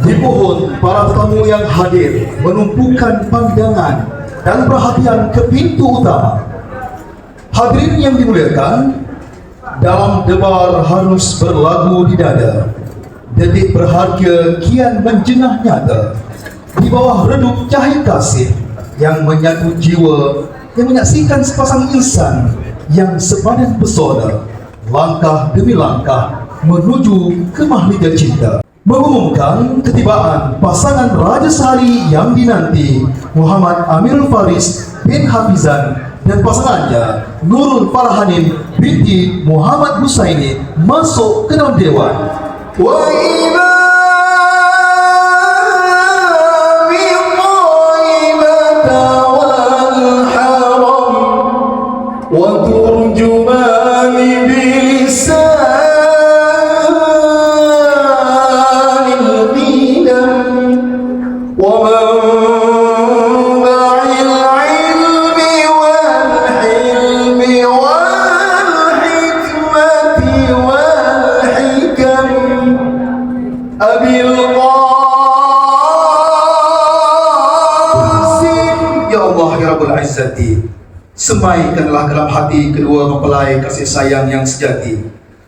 Di pohon, para tamu yang hadir menumpukan pandangan dan perhatian ke pintu utama. Hadirin yang dimuliakan, dalam debar harus berlagu di dada. Detik berharga kian menjenah nyata di bawah redup cahaya kasih yang menyatu jiwa, yang menyaksikan sepasang insan yang sepadan pesona, langkah demi langkah menuju ke mahligai cinta. Mengumumkan ketibaan pasangan Raja Sehari yang dinanti, Muhammad Amirul Faris bin Hafizan dan pasangannya Nurul Farhanin binti Muhammad Husaini masuk ke dalam dewan. Wa semaikanlah dalam hati kedua mempelai kasih sayang yang sejati.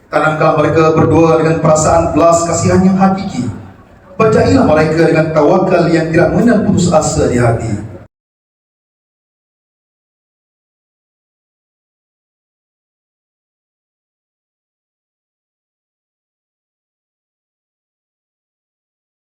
Tanamkanlah mereka berdua dengan perasaan belas kasihan yang hakiki. Bajailah mereka dengan tawakal yang tidak mengenal putus asa di hati.